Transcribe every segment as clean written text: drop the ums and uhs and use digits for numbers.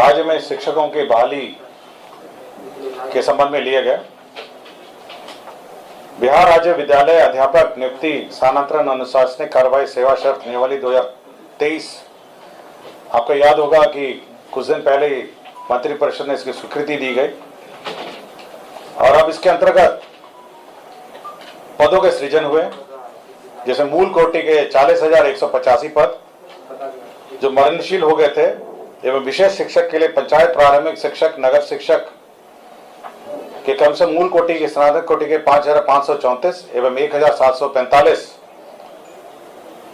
राज्य में शिक्षकों की बहाली के संबंध में लिया गया। बिहार राज्य विद्यालय अध्यापक नियुक्ति स्थानांतरण अनुशासनिक कार्रवाई सेवा शर्त नियमावली 2023, आपको याद होगा कि कुछ दिन पहले मंत्रिपरिषद ने इसकी स्वीकृति दी गई और अब इसके अंतर्गत पदों के सृजन हुए, जैसे मूल कोटि के 40,185 पद जो मरणशील हो गए थे एवं विशेष शिक्षक के लिए पंचायत प्रारंभिक शिक्षक नगर शिक्षक के क्रम से मूल कोटि के स्नातक कोटि के 5,534 एवं 1,745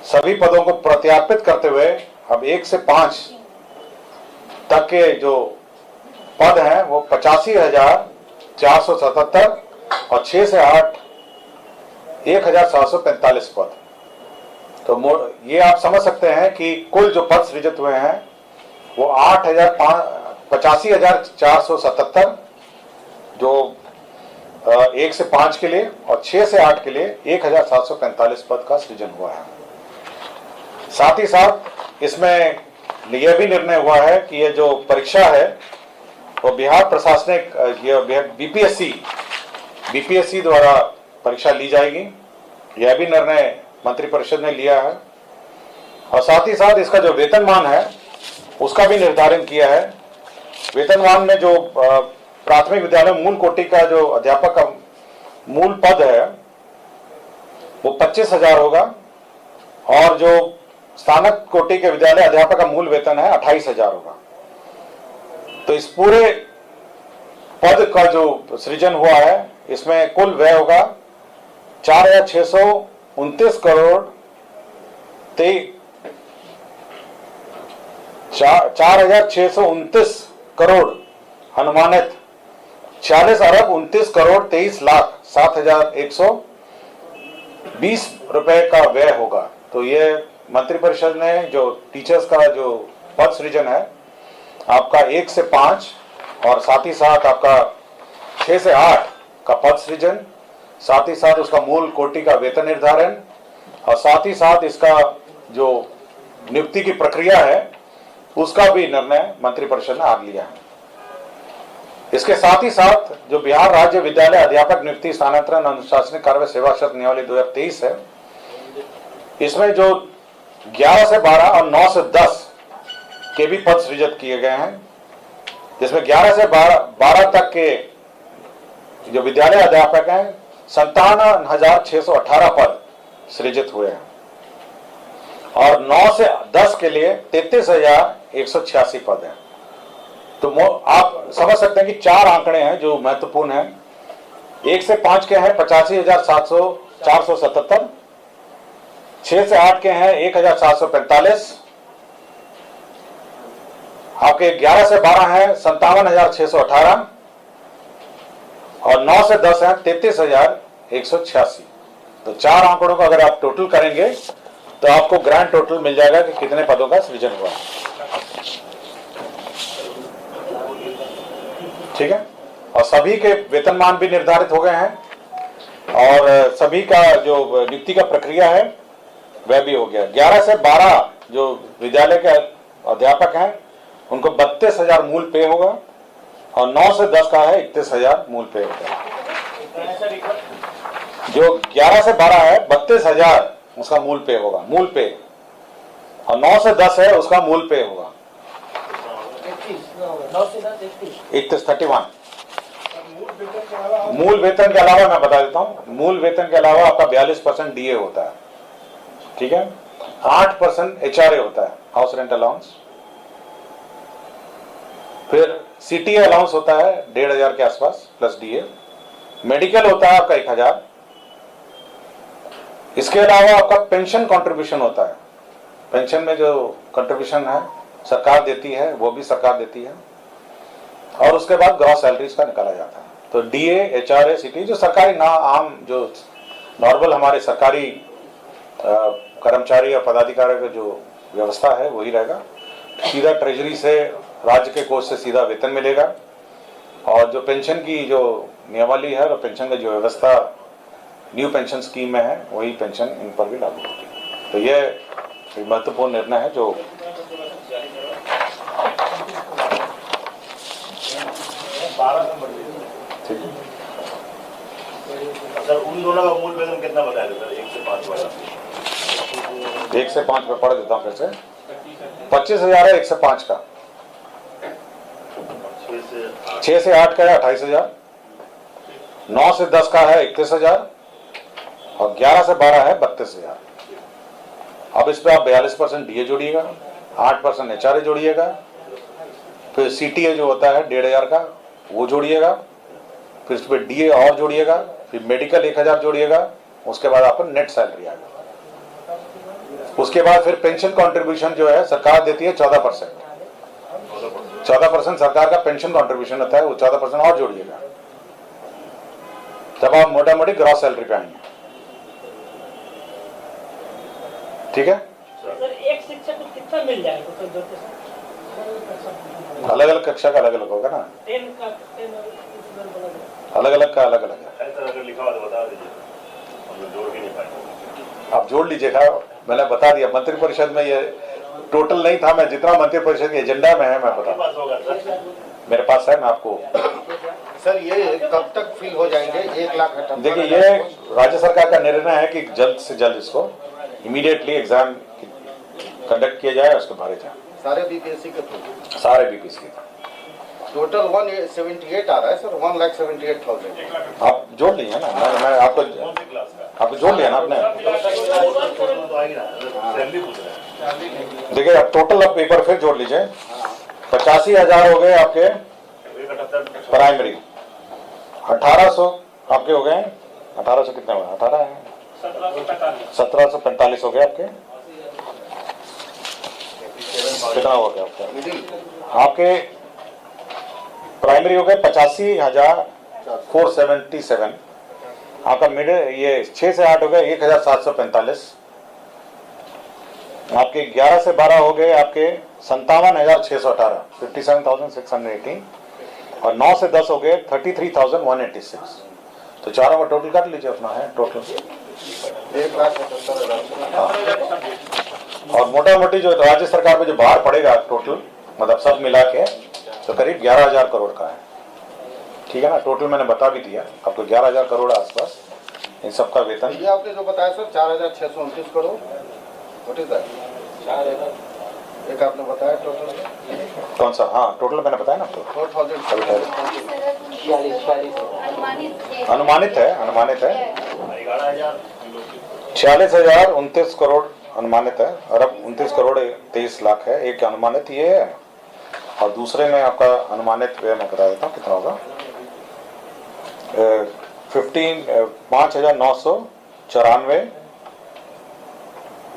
सभी पदों को प्रत्यार्पित करते हुए अब 1 से 5 तक के जो पद हैं वो 85,477 और 6 से 8 1,745 पद। तो ये आप समझ सकते हैं कि कुल जो पद सृजित हुए हैं वो 85,477 जो 1 से 5 के लिए और 6 से 8 के लिए 1,745 पद का सृजन हुआ है। साथ ही साथ इसमें यह भी निर्णय हुआ है कि ये जो परीक्षा है वो बिहार प्रशासनिक बीपीएससी द्वारा परीक्षा ली जाएगी। यह भी निर्णय मंत्रिपरिषद ने लिया है और साथ ही साथ इसका जो वेतनमान है उसका भी निर्धारण किया है। वेतनमान में जो प्राथमिक विद्यालय मूल कोटि का जो अध्यापक का मूल पद है वो 25,000 होगा और जो स्नातक कोटि के विद्यालय अध्यापक का मूल वेतन है 28,000 होगा। तो इस पूरे पद का जो सृजन हुआ है इसमें कुल व्यय होगा 4,629 करोड़ 4,629 करोड़ अनुमानित 46 अरब 29 करोड़ 23 लाख 7,120 रुपए का व्यय होगा। तो ये मंत्रिपरिषद ने जो टीचर्स का जो पद सृजन है आपका 1 से 5 और साथ ही साथ आपका 6 से 8 का पद सृजन, साथ ही साथ उसका मूल कोटि का वेतन निर्धारण और साथ ही साथ इसका जो नियुक्ति की प्रक्रिया है उसका भी निर्णय मंत्रिपरिषद ने आज लिया है। इसके साथ ही साथ जो बिहार राज्य विद्यालय अध्यापक नियुक्ति स्थानांतरण अनुशासनिक कार्रवाई सेवा शर्त नियमावली 2023 है, इसमें जो 11 से 12 और 9 से 10 के भी पद सृजित किए गए हैं, जिसमें 11 से 12 तक के जो विद्यालय अध्यापक हैं 57,618 पद सृजित हुए हैं और 9 से 10 के लिए 33,186 पद हैं। तो आप समझ सकते हैं कि 4 आंकड़े हैं जो महत्वपूर्ण हैं। 1 से 5 के हैं 85,477, 6 से 8 के हैं 1,745, आपके 11 से 12 हैं 57,618 और 9 से 10 है 33,186। तो 4 आंकड़ों को अगर आप टोटल करेंगे तो आपको ग्रैंड टोटल मिल जाएगा कि कितने पदों का सृजन हुआ। ठीक है, और सभी के वेतनमान भी निर्धारित हो गए हैं और सभी का जो नियुक्ति का प्रक्रिया है वह भी हो गया। 11 से 12 जो विद्यालय के अध्यापक हैं उनको 32,000 मूल पे होगा और 9 से 10 का है 31,000 मूल पे होगा। जो 11 से 12 है 32,000 उसका मूल पे होगा, मूल पे, और 9 से 10 है उसका मूल पे होगा 31। मूल वेतन के अलावा मैं बता देता हूं, मूल वेतन के अलावा आपका 42% डीए होता है। ठीक है, 8% एचआरए होता है, हाउस रेंट अलाउंस, फिर सीटीए अलाउंस होता है 1,500 के आसपास प्लस डीए, मेडिकल होता है आपका 1,000। इसके अलावा आपका पेंशन कंट्रीब्यूशन होता है, पेंशन में जो कंट्रीब्यूशन है सरकार देती है वो भी सरकार देती है और उसके बाद ग्रॉस सैलरीज का निकाला जाता है। तो डीए एचआरए सीटी जो सरकारी ना आम जो नॉर्मल हमारे सरकारी कर्मचारी और पदाधिकारी का जो व्यवस्था है वही रहेगा। सीधा ट्रेजरी से राज्य के कोष से सीधा वेतन मिलेगा और जो पेंशन की जो नियमावली है और पेंशन की जो व्यवस्था न्यू पेंशन स्कीम में है वही पेंशन इन पर भी लागू होगी। तो ये महत्वपूर्ण निर्णय है जो सर उन दोनों का मूल वेतन कितना बताया था सर? 1 से 5 वाला 1 से 5 में पढ़ देता हूँ फिर से। 25,000 है 1 से 5 का, 6 से 8 का है 28,000, 9 से 10 का है 31,000 और 11 से 12 है 32,000। अब इस पे आप 42% डीए जोड़िएगा, 8% एचआरए जोड़िएगा, फिर सीटीए जो होता है 1,500 का वो जोड़िएगा, फिर इस पे डीए और जोड़िएगा, फिर मेडिकल 1,000 जोड़िएगा, उसके बाद आपको नेट सैलरी आएगा। उसके बाद फिर पेंशन कंट्रीब्यूशन जो है सरकार देती है 14%, 14% सरकार का पेंशन कंट्रीब्यूशन होता है, वो 14% और जोड़िएगा, तब आप मोटा मोटी ग्रॉस सैलरी पे आएंगे। ठीक है। सर एक शिक्षक को कितना मिल जाएगा? अलग अलग कक्षा का अलग अलग होगा ना, 10 का अलग अलग का अलग अलग है। अगर लिखा हुआ तो बता दीजिए, हम लोग जोड़ भी नहीं पाएंगे। आप जोड़ लीजिएगा, मैंने बता दिया मंत्रिपरिषद में, ये टोटल नहीं था, मैं जितना मंत्रिपरिषद के एजेंडा में है मैं बता, मेरे पास है, मैं आपको। सर ये कब तक फिल हो जाएंगे 1 लाख? देखिए ये राज्य सरकार का निर्णय है कि जल्द से जल्द इसको इमीडिएटली एग्जाम कंडक्ट किया जाए, उसको भरे जाए सारे बीपीएससी के थ्रू, सारे बीपीएससी के। टोटल 178 आ रहा है सर, 1,78,000। आप जोड़ लीजिए ना, मैं आपको जोड़ लिया ना आपने। देखिए अब टोटल अब पेपर फिर जोड़ लीजिए, 85,000 हो गए आपके प्राइमरी, 1,800 आपके हो गए, 1,800 कितने हुए? 18 है, 1,745 हो गए आपके। कितना हो गया आपके प्राइमरी हो गए 85,477। आपका मिडिल ये 6 से 8 हो गए 1,745। आपके 11 से 12 हो गए आपके 57,618, 57,618 और 9 से 10 हो गए 33,186। तो चारों का टोटल कर लीजिए, अपना है टोटल 1,78,000। और मोटा मोटी जो राज्य सरकार में जो बाहर पड़ेगा टोटल, मतलब सब मिला के तो करीब 11,000 करोड़ का है। ठीक है ना, टोटल मैंने बता भी दिया आपको, 11,000 करोड़ आसपास इन सबका वेतन। ये आपने जो बताया sir 4,629 crore, what is that? एक आपने बताया टोटल कौन सा? हाँ टोटल मैंने बताया ना आपको, 4,000। अनुमानित है 46,029 करोड़ अनुमानित है, अरब 29 करोड़ 23 लाख है, एक अनुमानित ये है। और दूसरे में आपका अनुमानित मैं बता देता हूँ कितना होगा, 5,994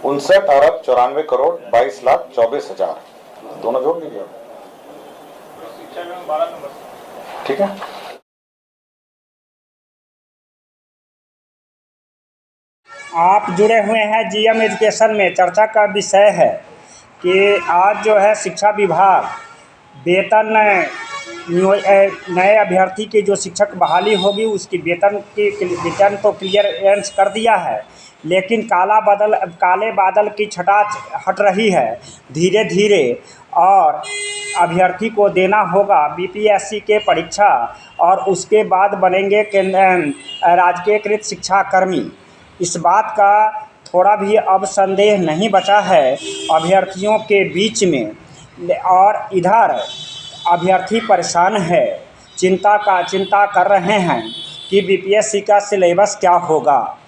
59 अरब 94 करोड़ 22 लाख 24 हजार, दोनों जोड़ लीजिए। ठीक है। आप जुड़े हुए हैं जीएम एजुकेशन में। चर्चा का विषय है कि आज जो है शिक्षा विभाग वेतन नए अभ्यर्थी की जो शिक्षक बहाली होगी उसकी वेतन तो क्लियरेंस कर दिया है, लेकिन काले बादल की छटा हट रही है धीरे धीरे, और अभ्यर्थी को देना होगा बीपीएससी के परीक्षा और उसके बाद बनेंगे राजकीयकृत शिक्षाकर्मी। इस बात का थोड़ा भी अब संदेह नहीं बचा है अभ्यर्थियों के बीच में, और इधर अभ्यर्थी परेशान है, चिंता कर रहे हैं कि बीपीएससी का सिलेबस क्या होगा।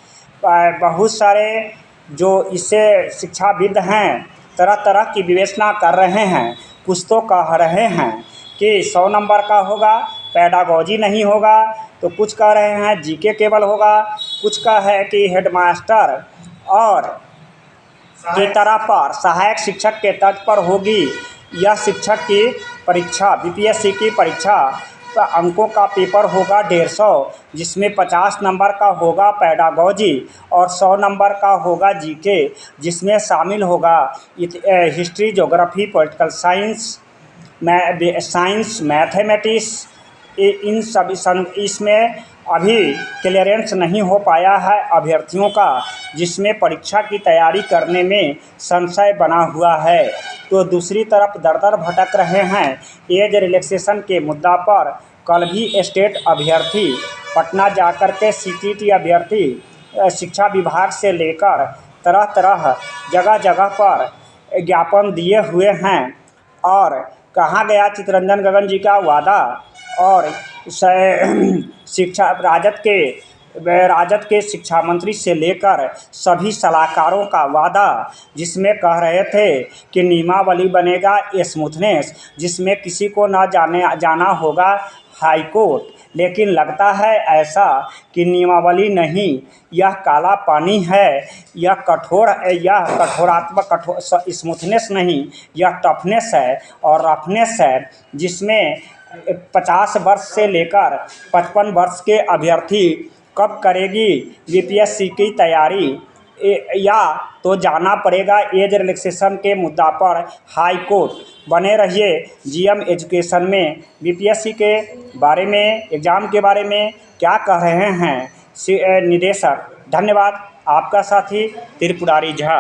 बहुत सारे जो इससे शिक्षाविद हैं तरह तरह की विवेचना कर रहे हैं। कुछ तो कह रहे हैं कि 100 नंबर का होगा, पेडागोजी नहीं होगा, तो कुछ कह रहे हैं जीके केवल होगा, कुछ का है कि हेडमास्टर और की तरह पर सहायक शिक्षक के तर्ज पर होगी यह शिक्षक की परीक्षा। बीपीएससी की परीक्षा का अंकों का पेपर होगा 150, जिसमें 50 नंबर का होगा पेडागोजी और 100 नंबर का होगा जीके, जिसमें शामिल होगा history, geography, political science, mathematics. इन सभी इसमें अभी क्लियरेंस नहीं हो पाया है अभ्यर्थियों का, जिसमें परीक्षा की तैयारी करने में संशय बना हुआ है। तो दूसरी तरफ दर-दर भटक रहे हैं एज रिलैक्सेशन के मुद्दा पर। कल भी स्टेट अभ्यर्थी पटना जाकर के सीटीटी अभ्यर्थी शिक्षा विभाग से लेकर तरह तरह जगह जगह पर ज्ञापन दिए हुए हैं। और कहा गया चितरंजन गगन जी का वादा और शिक्षा राजद के शिक्षा मंत्री से लेकर सभी सलाहकारों का वादा, जिसमें कह रहे थे कि नियमावली बनेगा स्मूथनेस, जिसमें किसी को ना जाना होगा हाई कोर्ट। लेकिन लगता है ऐसा कि नियमावली नहीं, यह काला पानी है, यह कठोरात्मक स्मूथनेस नहीं, यह टफनेस है और रफनेस है, जिसमें 50 वर्ष से लेकर 55 वर्ष के अभ्यर्थी कब करेगी बीपीएससी की तैयारी, या तो जाना पड़ेगा एज रिलैक्सेशन के मुद्दा पर हाई कोर्ट। बने रहिए जीएम एजुकेशन में। बीपीएससी के बारे में, एग्ज़ाम के बारे में क्या कह रहे हैं निदेशक। धन्यवाद। आपका साथी त्रिपुरारी झा।